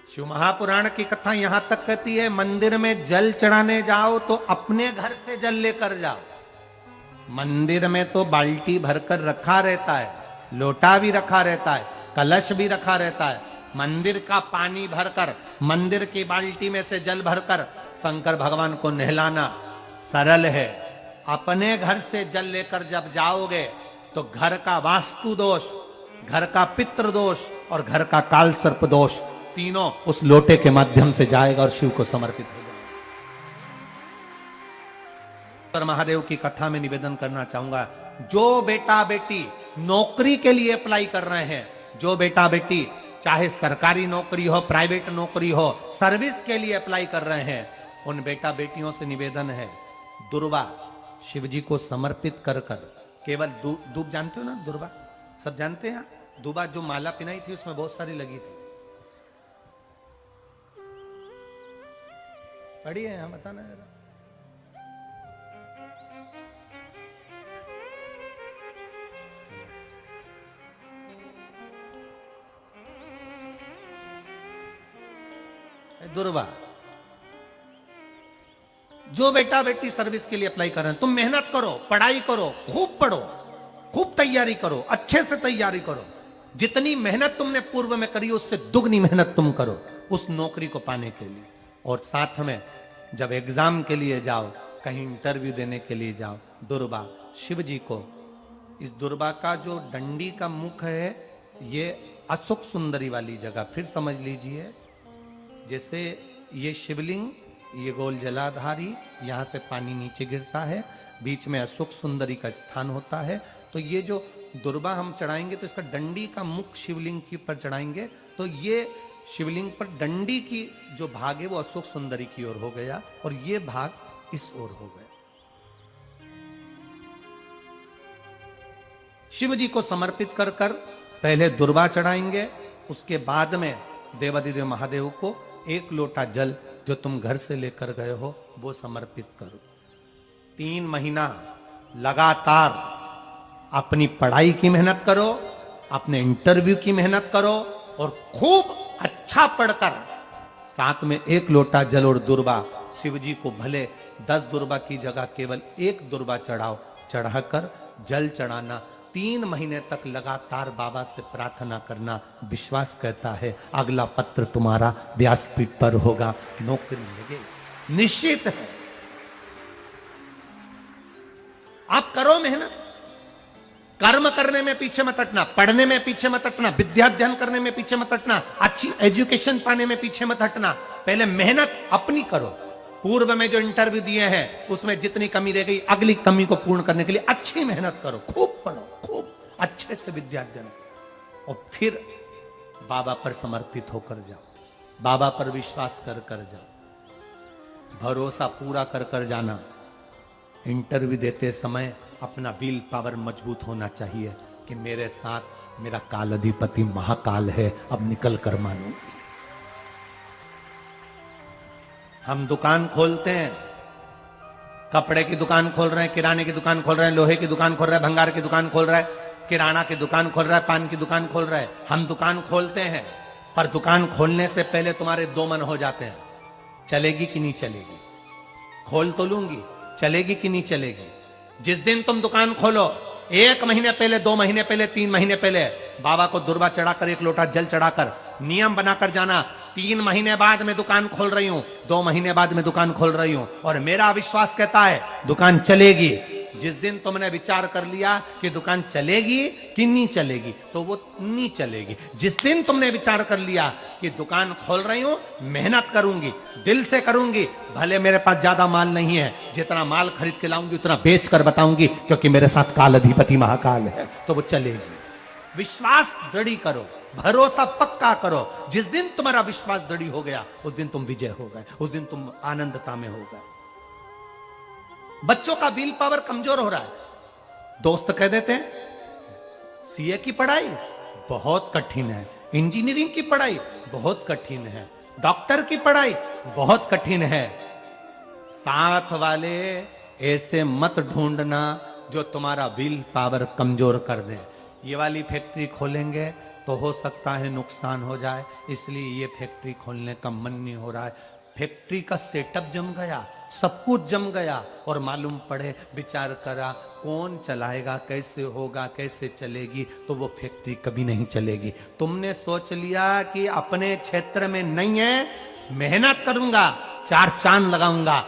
शिव महापुराण की कथा यहां तक कहती है, मंदिर में जल चढ़ाने जाओ तो अपने घर से जल लेकर जाओ। मंदिर में तो बाल्टी भरकर रखा रहता है, लोटा भी रखा रहता है, कलश भी रखा रहता है। मंदिर का पानी भरकर, मंदिर की बाल्टी में से जल भरकर शंकर भगवान को नहलाना सरल है। अपने घर से जल लेकर जब जाओगे तो घर का वास्तु दोष, घर का पितृ दोष और घर का काल सर्प दोष तीनों उस लोटे के माध्यम से जाएगा और शिव को समर्पित हो जाएगा। महादेव की कथा में निवेदन करना चाहूंगा, जो बेटा बेटी नौकरी के लिए अप्लाई कर रहे हैं, जो बेटा बेटी चाहे सरकारी नौकरी हो, प्राइवेट नौकरी हो, सर्विस के लिए अप्लाई कर रहे हैं, उन बेटा बेटियों से निवेदन है, दुर्वा शिव जी को समर्पित कर कर केवल दूब जानते हो ना, दुर्वा सब जानते हैं। दुबा जो माला पिनाई थी उसमें बहुत सारी लगी थी, पढ़ी है यहाँ, बताना जरा। दुर्वा, जो बेटा बेटी सर्विस के लिए अप्लाई कर रहे हैं, तुम मेहनत करो, पढ़ाई करो, खूब पढ़ो, खूब तैयारी करो, अच्छे से तैयारी करो। जितनी मेहनत तुमने पूर्व में करी उससे दुगनी मेहनत तुम करो उस नौकरी को पाने के लिए। और साथ में जब एग्जाम के लिए जाओ, कहीं इंटरव्यू देने के लिए जाओ, दुर्वा शिव जी को, इस दुर्वा का जो डंडी का मुख है ये अशोक सुंदरी वाली जगह, फिर समझ लीजिए जैसे ये शिवलिंग, ये गोल जलाधारी, यहां से पानी नीचे गिरता है, बीच में अशोक सुंदरी का स्थान होता है। तो ये जो दुर्वा हम चढ़ाएंगे तो इसका डंडी का मुख शिवलिंग के ऊपर चढ़ाएंगे, तो ये शिवलिंग पर डंडी की जो भाग है वो अशोक सुंदरी की ओर हो गया और ये भाग इस ओर हो गया। शिव जी को समर्पित कर कर पहले दुर्वा चढ़ाएंगे, उसके बाद में देवादिदेव महादेव को एक लोटा जल जो तुम घर से लेकर गए हो वो समर्पित करो। 3 महीना लगातार अपनी पढ़ाई की मेहनत करो, अपने इंटरव्यू की मेहनत करो और खूब अच्छा पढ़कर साथ में एक लोटा जल और दुर्वा, शिव जी को भले 10 दुर्वा की जगह केवल एक दुर्वा चढ़ाओ, चढ़ाकर जल चढ़ाना, 3 महीने तक लगातार बाबा से प्रार्थना करना। विश्वास कहता है अगला पत्र तुम्हारा व्यासपीठ पर होगा, नौकरी लगेगी, निश्चित है। आप करो मेहनत, कर्म करने में पीछे मत हटना, पढ़ने में पीछे मत हटना, विद्या अध्ययन करने में पीछे मत हटना, अच्छी एजुकेशन पाने में पीछे मत हटना। पहले मेहनत अपनी करो। पूर्व में जो इंटरव्यू दिए हैं उसमें जितनी कमी रह गई, अगली कमी को पूर्ण करने के लिए अच्छी मेहनत करो, खूब पढ़ो, खूब अच्छे से विद्या अध्ययन करो और फिर बाबा पर समर्पित होकर जाओ, बाबा पर विश्वास कर कर जाओ, भरोसा पूरा कर कर जाना। इंटरव्यू देते समय अपना विल पावर मजबूत होना चाहिए कि मेरे साथ मेरा काल अधिपति महाकाल है, अब निकल कर मानो। हम दुकान खोलते हैं, कपड़े की दुकान खोल रहे हैं, किराने की दुकान खोल रहे हैं, लोहे की दुकान खोल रहे हैं, भंगार की दुकान खोल रहा है, किराना की दुकान खोल रहा है, पान की दुकान खोल रहा है। हम दुकान खोलते हैं पर दुकान खोलने से पहले तुम्हारे 2 मन हो जाते हैं, चलेगी कि नहीं चलेगी, खोल तो लूंगी, चलेगी कि नहीं चलेगी। जिस दिन तुम दुकान खोलो 1 महीने पहले, 2 महीने पहले, 3 महीने पहले बाबा को दुर्वा चढ़ाकर एक लोटा जल चढ़ाकर नियम बनाकर जाना, 3 महीने बाद में दुकान खोल रही हूं, 2 महीने बाद में दुकान खोल रही हूं और मेरा विश्वास कहता है दुकान चलेगी। जिस दिन तुमने विचार कर लिया कि दुकान चलेगी कि नहीं चलेगी तो वो नहीं चलेगी। जिस दिन तुमने विचार कर लिया कि दुकान खोल रही हूं, मेहनत करूंगी, दिल से करूंगी, भले मेरे पास ज्यादा माल नहीं है, जितना माल खरीद के लाऊंगी उतना बेच कर बताऊंगी क्योंकि मेरे साथ काल अधिपति महाकाल है, तो वो चलेगी। विश्वास दृढ़ करो, भरोसा पक्का करो। जिस दिन तुम्हारा विश्वास दृढ़ हो गया उस दिन तुम विजय हो गए, उस दिन तुम आनंदता में हो गए। बच्चों का विल पावर कमजोर हो रहा है, दोस्त कह देते हैं सीए की पढ़ाई बहुत कठिन है, इंजीनियरिंग की पढ़ाई बहुत कठिन है, डॉक्टर की पढ़ाई बहुत कठिन है। साथ वाले ऐसे मत ढूंढना जो तुम्हारा विल पावर कमजोर कर दे। ये वाली फैक्ट्री खोलेंगे तो हो सकता है नुकसान हो जाए, इसलिए ये फैक्ट्री खोलने का मन नहीं हो रहा है। फैक्ट्री का सेटअप जम गया, सब कुछ जम गया, और मालूम पड़े, विचार करा कौन चलाएगा, कैसे होगा, कैसे चलेगी, तो वो फैक्ट्री कभी नहीं चलेगी। तुमने सोच लिया कि अपने क्षेत्र में नहीं है, मेहनत करूंगा, चार चांद लगाऊंगा,